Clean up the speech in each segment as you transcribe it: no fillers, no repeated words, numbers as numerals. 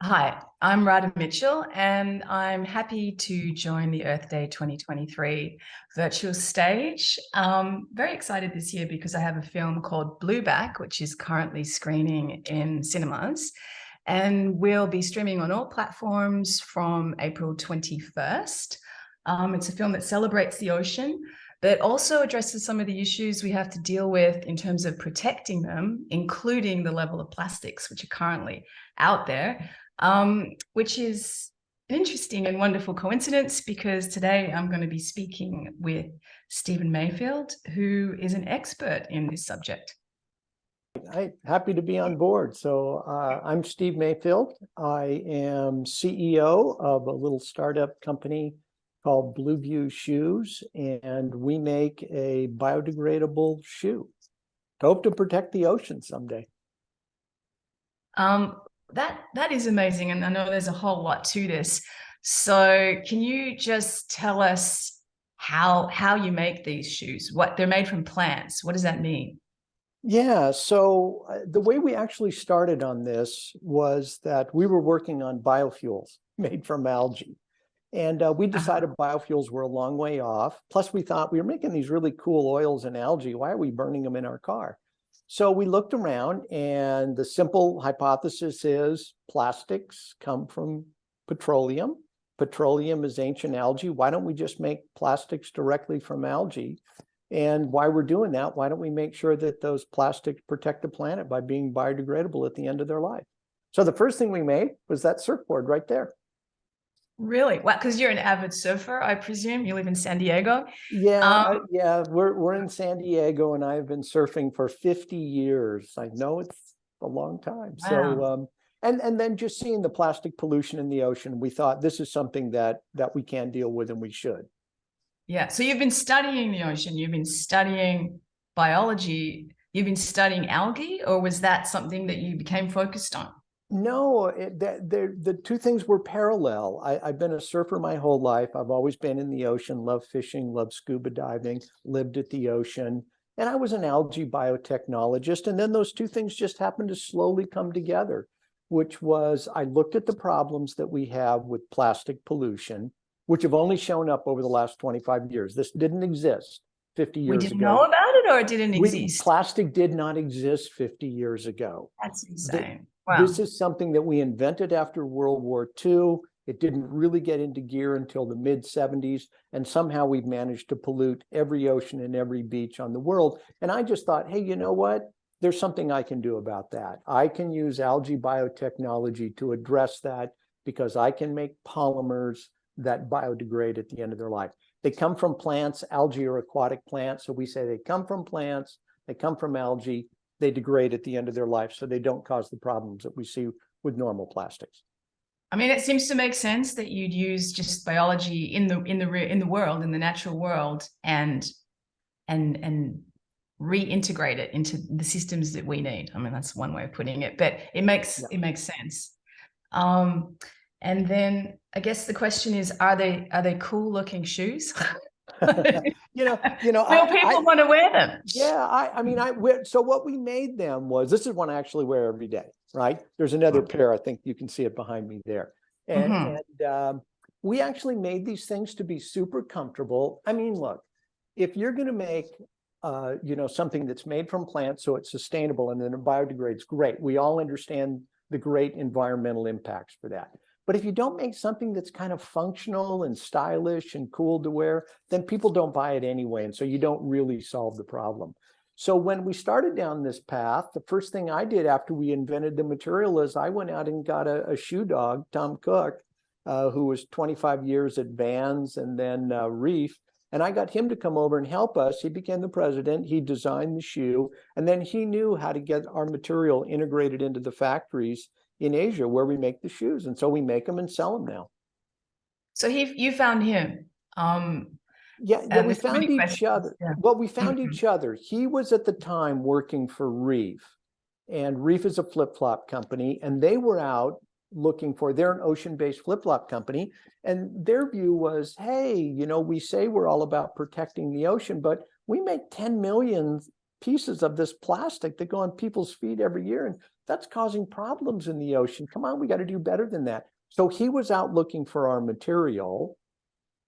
Hi, I'm Radha Mitchell, and I'm happy to join the Earth Day 2023 virtual stage. Very excited this year because I have a film called Blueback, which is currently screening in cinemas, and will be streaming on all platforms from April 21st. It's a film that celebrates the ocean, but also addresses some of the issues we have to deal with in terms of protecting them, including the level of plastics which are currently out there. Which is an interesting and wonderful coincidence because today I'm going to be speaking with Stephen Mayfield, who is an expert in this subject. I'm happy to be on board. So I'm Steve Mayfield. I am CEO of a little startup company called Blueview Shoes, and we make a biodegradable shoe. Hope to protect the ocean someday. That is amazing, and I know there's a whole lot to this. So can you just tell us how you make these shoes? What they're made from plants? What does that mean? Yeah, so the way we actually started on this was that we were working on biofuels made from algae. And we decided biofuels were a long way off. Plus, we thought we were making these really cool oils and algae. Why are we burning them in our car? So we looked around, and the simple hypothesis is plastics come from petroleum. Petroleum is ancient algae. Why don't we just make plastics directly from algae? And why we're doing that, why don't we make sure that those plastics protect the planet by being biodegradable at the end of their life? So the first thing we made was that surfboard right there. Really? Well, because you're an avid surfer, I presume. You live in San Diego. Yeah, we're in San Diego, and I've been surfing for 50 years. I know it's a long time. Wow. So and then just seeing the plastic pollution in the ocean, we thought this is something that we can deal with, and we should. Yeah. So you've been studying the ocean, you've been studying biology, you've been studying algae, or was that something that you became focused on? No, the two things were parallel. I've been a surfer my whole life. I've always been in the ocean, love fishing, love scuba diving, lived at the ocean. And I was an algae biotechnologist. And then those two things just happened to slowly come together, which was I looked at the problems that we have with plastic pollution, which have only shown up over the last 25 years. This didn't exist 50 years ago. We didn't know about it, or it didn't exist? Plastic did not exist 50 years ago. That's insane. Wow. This is something that we invented after World War II. It didn't really get into gear until the mid-70s, and somehow we've managed to pollute every ocean and every beach on the world. And I just thought, hey, you know what? There's something I can do about that. I can use algae biotechnology to address that because I can make polymers that biodegrade at the end of their life. They come from plants. Algae are aquatic plants, so we say they come from plants, they come from algae, they degrade at the end of their life, so they don't cause the problems that we see with normal plastics. I mean, it seems to make sense that you'd use just biology in the world, in the natural world, and reintegrate it into the systems that we need. I mean, that's one way of putting it, but it makes sense. And then I guess the question is, are they cool looking shoes? Will people want to wear them? Yeah, so what we made them was, this is one I actually wear every day, right? There's another pair, I think you can see it behind me there. And we actually made these things to be super comfortable. I mean, look, if you're going to make something that's made from plants so it's sustainable and then it biodegrades, great. We all understand the great environmental impacts for that. But if you don't make something that's kind of functional and stylish and cool to wear, then people don't buy it anyway. And so you don't really solve the problem. So when we started down this path, the first thing I did after we invented the material is I went out and got a shoe dog, Tom Cook, who was 25 years at Vans and then Reef. And I got him to come over and help us. He became the president. He designed the shoe. And then he knew how to get our material integrated into the factories in Asia where we make the shoes. And so we make them and sell them now. So you found him. We found each other. Yeah. Well, we found each other. He was at the time working for Reef, and Reef is a flip-flop company, and they were out looking for, they're an ocean-based flip-flop company, and their view was, hey, we say we're all about protecting the ocean, but we make 10 million pieces of this plastic that go on people's feet every year, and that's causing problems in the ocean. Come on, we got to do better than that. So he was out looking for our material.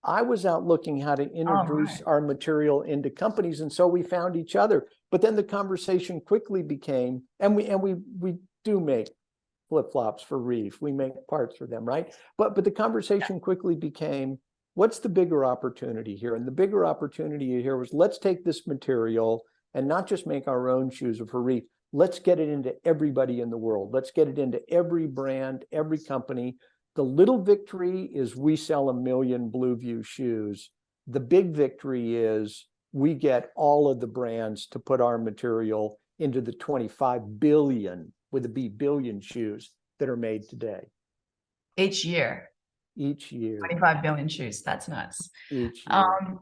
I was out looking how to introduce our material into companies, and so we found each other. But then the conversation quickly became, and we do make flip-flops for Reef. We make parts for them, right? But the conversation quickly became, what's the bigger opportunity here? And the bigger opportunity here was, let's take this material and not just make our own shoes for Reef. Let's get it into everybody in the world. Let's get it into every brand, every company. The little victory is we sell 1 million Blueview shoes. The big victory is we get all of the brands to put our material into the 25 billion, with a B, billion shoes that are made today. Each year. Each year. 25 billion shoes. That's nuts. Each year.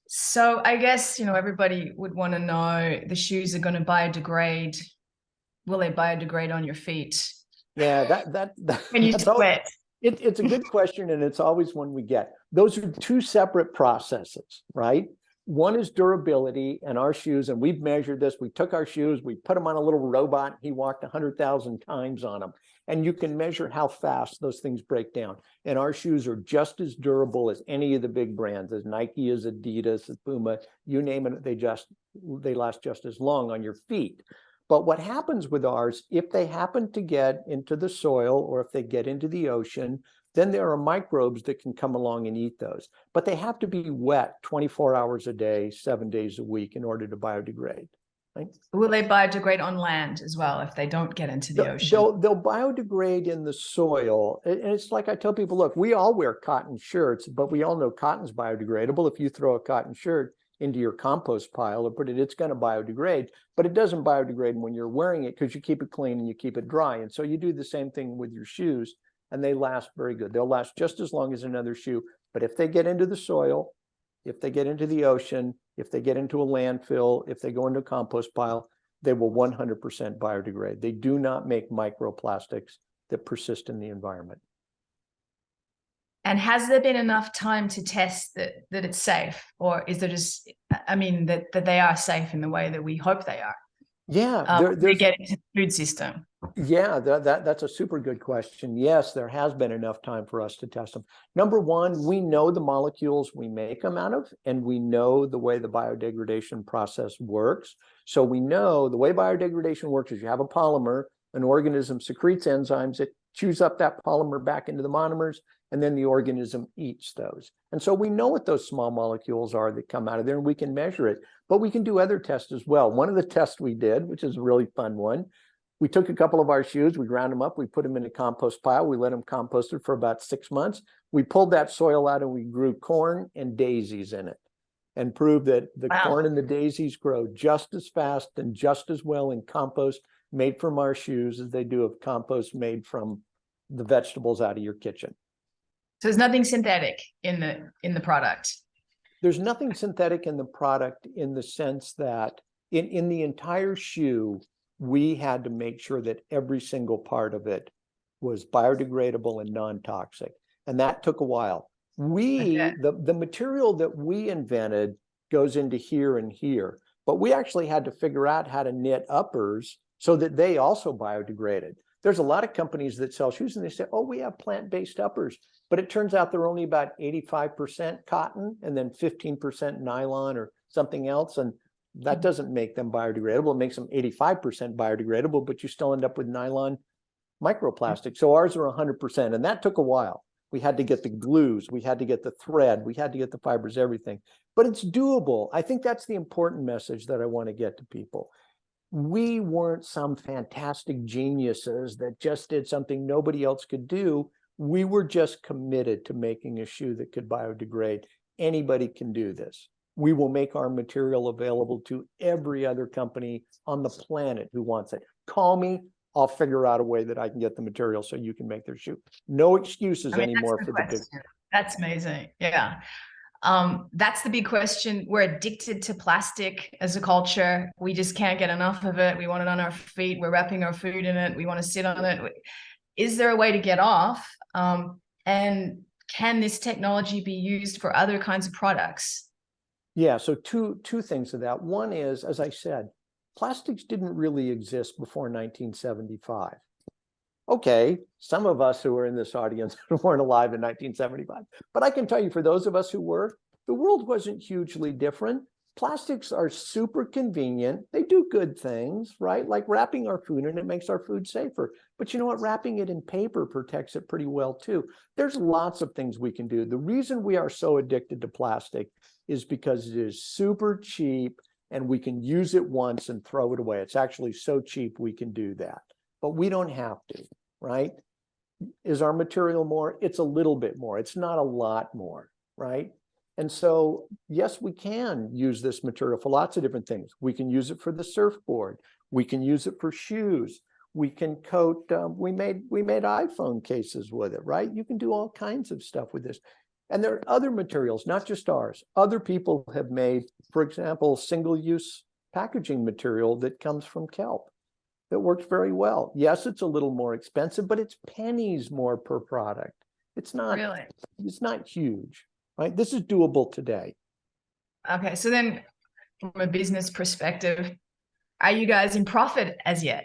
So I guess, everybody would want to know, the shoes are going to biodegrade. Will they biodegrade on your feet? Yeah, that When you sweat. It's a good question, and it's always one we get. Those are two separate processes, right? One is durability, and our shoes, and we've measured this. We took our shoes, we put them on a little robot. He walked 100,000 times on them, and you can measure how fast those things break down. And our shoes are just as durable as any of the big brands, as Nike, as Adidas, as Puma, you name it. They last just as long on your feet. But what happens with ours, if they happen to get into the soil or if they get into the ocean, then there are microbes that can come along and eat those. But they have to be wet 24 hours a day, 7 days a week in order to biodegrade. Right? Will they biodegrade on land as well if they don't get into the ocean? They'll biodegrade in the soil. And it's like I tell people, look, we all wear cotton shirts, but we all know cotton's biodegradable. If you throw a cotton shirt into your compost pile or it's going to biodegrade, but it doesn't biodegrade when you're wearing it because you keep it clean and you keep it dry. And so you do the same thing with your shoes, and they last very good. They'll last just as long as another shoe. But if they get into the soil, if they get into the ocean, if they get into a landfill, if they go into a compost pile, they will 100% biodegrade. They do not make microplastics that persist in the environment. And has there been enough time to test that it's safe? Or is there just, that they are safe in the way that we hope they are? Yeah. They get into the food system. Yeah, that's a super good question. Yes, there has been enough time for us to test them. Number one, we know the molecules we make them out of, and we know the way the biodegradation process works. So we know the way biodegradation works is you have a polymer, an organism secretes enzymes, it chews up that polymer back into the monomers, and then the organism eats those. And so we know what those small molecules are that come out of there, and we can measure it. But we can do other tests as well. One of the tests we did, which is a really fun one, we took a couple of our shoes, we ground them up, we put them in a compost pile, we let them compost it for about 6 months. We pulled that soil out and we grew corn and daisies in it, and proved that the corn and the daisies grow just as fast and just as well in compost made from our shoes as they do of compost made from the vegetables out of your kitchen. So there's nothing synthetic in the product. There's nothing synthetic in the product in the sense that in the entire shoe, we had to make sure that every single part of it was biodegradable and non-toxic. And that took a while. The material that we invented goes into here and here, but we actually had to figure out how to knit uppers so that they also biodegraded. There's a lot of companies that sell shoes and they say, oh, we have plant-based uppers, but it turns out they're only about 85% cotton and then 15% nylon or something else. And that doesn't make them biodegradable. It makes them 85% biodegradable, but you still end up with nylon microplastic. So ours are 100%, and that took a while. We had to get the glues, we had to get the thread, we had to get the fibers, everything. But it's doable. I think that's the important message that I want to get to people. We weren't some fantastic geniuses that just did something nobody else could do. We were just committed to making a shoe that could biodegrade. Anybody can do this. We will make our material available to every other company on the planet who wants it. Call me, I'll figure out a way that I can get the material so you can make their shoe. No excuses anymore for the big. That's amazing. Yeah. That's the big question. We're addicted to plastic as a culture. We just can't get enough of it. We want it on our feet. We're wrapping our food in it. We want to sit on it. Is there a way to get off? And can this technology be used for other kinds of products? Yeah, so two things of that. One is, as I said, plastics didn't really exist before 1975. Okay, some of us who are in this audience weren't alive in 1975, but I can tell you for those of us who were, the world wasn't hugely different. Plastics are super convenient. They do good things, right? Like wrapping our food, and it makes our food safer. But you know what? Wrapping it in paper protects it pretty well too. There's lots of things we can do. The reason we are so addicted to plastic is because it is super cheap and we can use it once and throw it away. It's actually so cheap we can do that, but we don't have to, right? Is our material more? It's a little bit more. It's not a lot more, right? And so, yes, we can use this material for lots of different things. We can use it for the surfboard. We can use it for shoes. We can coat, we made iPhone cases with it, right? You can do all kinds of stuff with this. And there are other materials, not just ours. Other people have made, for example, single-use packaging material that comes from kelp that works very well. Yes, it's a little more expensive, but it's pennies more per product. It's not huge. Right? This is doable today. Okay, so then from a business perspective, are you guys in profit as yet?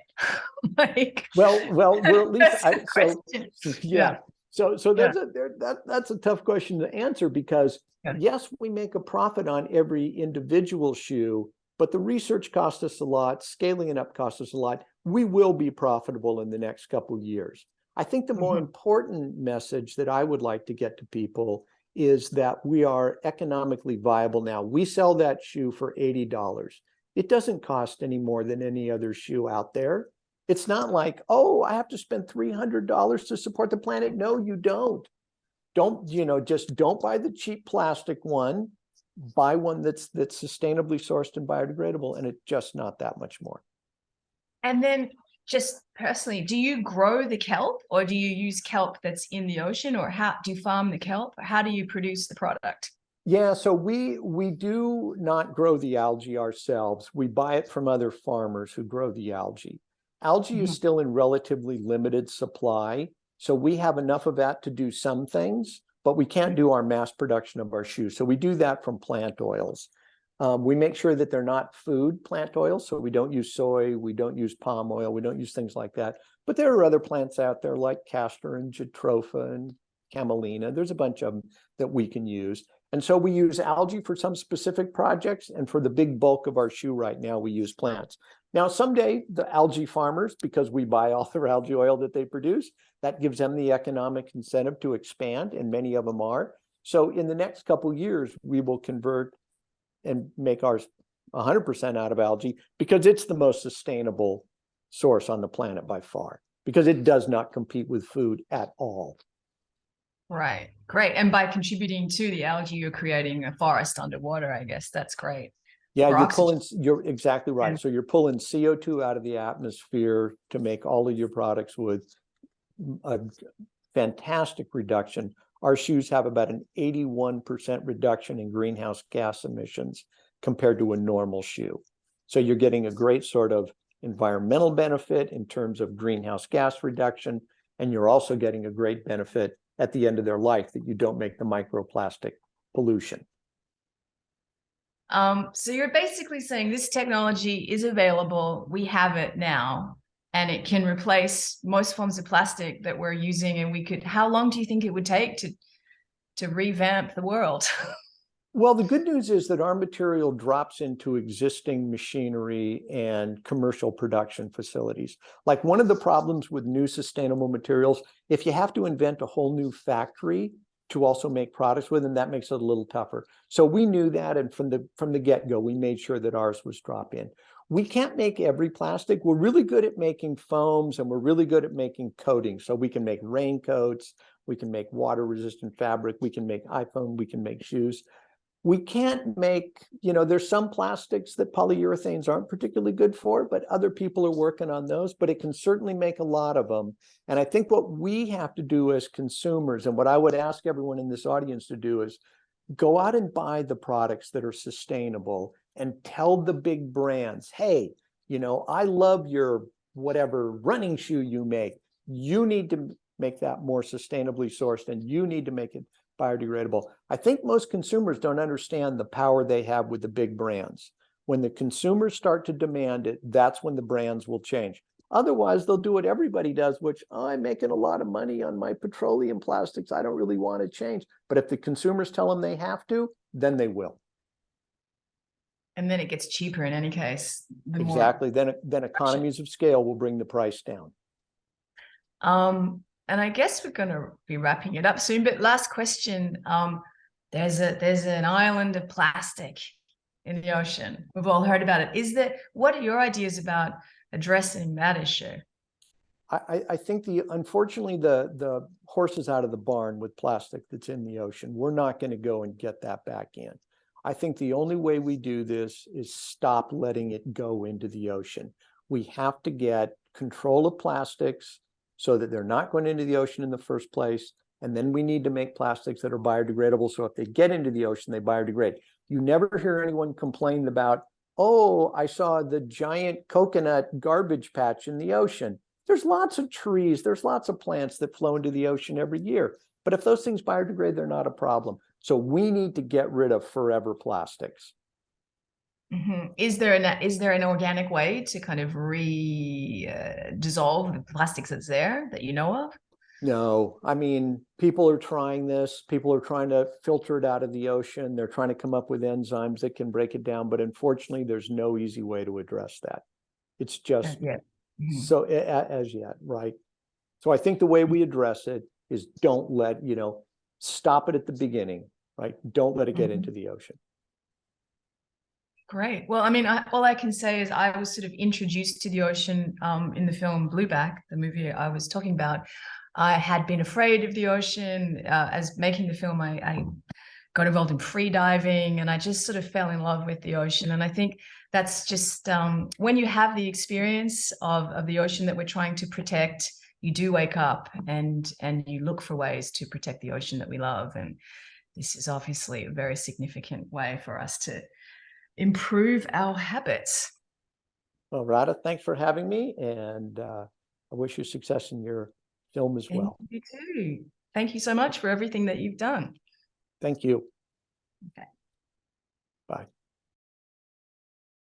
well, we're at least that's a tough question to answer because yes, we make a profit on every individual shoe, but the research costs us a lot, scaling it up costs us a lot. We will be profitable in the next couple of years. I think the more important message that I would like to get to people is that we are economically viable now. We sell that shoe for $80. It doesn't cost any more than any other shoe out there. It's not like, oh, I have to spend $300 to support the planet. No, you don't. Just don't buy the cheap plastic one. Buy one that's sustainably sourced and biodegradable, and it's just not that much more. And then just personally, do you grow the kelp or do you use kelp that's in the ocean, or how do you farm the kelp? How do you produce the product? Yeah, so we do not grow the algae ourselves. We buy it from other farmers who grow the algae. Algae is still in relatively limited supply, so we have enough of that to do some things, but we can't do our mass production of our shoes. So we do that from plant oils. We make sure that they're not food plant oils, so we don't use soy, we don't use palm oil, we don't use things like that. But there are other plants out there like castor and jatropha and camelina. There's a bunch of them that we can use. And so we use algae for some specific projects, and for the big bulk of our shoe right now, we use plants. Now, someday the algae farmers, because we buy all their algae oil that they produce, that gives them the economic incentive to expand, and many of them are. So in the next couple of years, we will convert and make ours 100% out of algae because it's the most sustainable source on the planet by far, because it does not compete with food at all. Right. Great. And by contributing to the algae, you're creating a forest underwater, I guess. That's great. Yeah, you're exactly right. So you're pulling CO2 out of the atmosphere to make all of your products with a fantastic reduction. Our shoes have about an 81% reduction in greenhouse gas emissions compared to a normal shoe. So you're getting a great sort of environmental benefit in terms of greenhouse gas reduction, and you're also getting a great benefit at the end of their life that you don't make the microplastic pollution. So you're basically saying this technology is available, we have it now, and it can replace most forms of plastic that we're using. And how long do you think it would take to revamp the world? Well, the good news is that our material drops into existing machinery and commercial production facilities. Like, one of the problems with new sustainable materials, if you have to invent a whole new factory to also make products with them, that makes it a little tougher. So we knew that, and from the get-go, we made sure that ours was drop-in. We can't make every plastic. We're really good at making foams, and we're really good at making coatings. So we can make raincoats, we can make water-resistant fabric, we can make iPhone, we can make shoes. We can't make, there's some plastics that polyurethanes aren't particularly good for, but other people are working on those, but it can certainly make a lot of them. And I think what we have to do as consumers, and what I would ask everyone in this audience to do, is go out and buy the products that are sustainable and tell the big brands, hey, I love your whatever running shoe you make. You need to make that more sustainably sourced, and you need to make it biodegradable. I think most consumers don't understand the power they have with the big brands. When the consumers start to demand it, that's when the brands will change. Otherwise, they'll do what everybody does, which, oh, I'm making a lot of money on my petroleum plastics. I don't really want to change. But if the consumers tell them they have to, then they will. And then it gets cheaper in any case. Exactly. Then economies of scale will bring the price down. And I guess we're going to be wrapping it up soon. But last question: there's an island of plastic in the ocean. We've all heard about it. What are your ideas about addressing that issue? I think unfortunately the horse is out of the barn with plastic that's in the ocean. We're not going to go and get that back in. I think the only way we do this is stop letting it go into the ocean. We have to get control of plastics so that they're not going into the ocean in the first place. And then we need to make plastics that are biodegradable. So if they get into the ocean, they biodegrade. You never hear anyone complain about, oh, I saw the giant coconut garbage patch in the ocean. There's lots of trees, there's lots of plants that flow into the ocean every year. But if those things biodegrade, they're not a problem. So we need to get rid of forever plastics. Mm-hmm. Is there an organic way to kind of dissolve the plastics that's there that you know of? No, I mean, people are trying this. People are trying to filter it out of the ocean. They're trying to come up with enzymes that can break it down. But unfortunately, there's no easy way to address that. It's just so as yet, right? So I think the way we address it is don't let, stop it at the beginning, right? Don't let it get into the ocean. Great. Well, I mean, all I can say is I was sort of introduced to the ocean in the film Blueback, the movie I was talking about. I had been afraid of the ocean. As making the film, I got involved in free diving, and I just sort of fell in love with the ocean. And I think that's just when you have the experience of the ocean that we're trying to protect, you do wake up and you look for ways to protect the ocean that we love. And this is obviously a very significant way for us to improve our habits. Well, Radha, thanks for having me, and I wish you success in your film as well. You too. Thank you so much for everything that you've done. Thank you. Okay. Bye.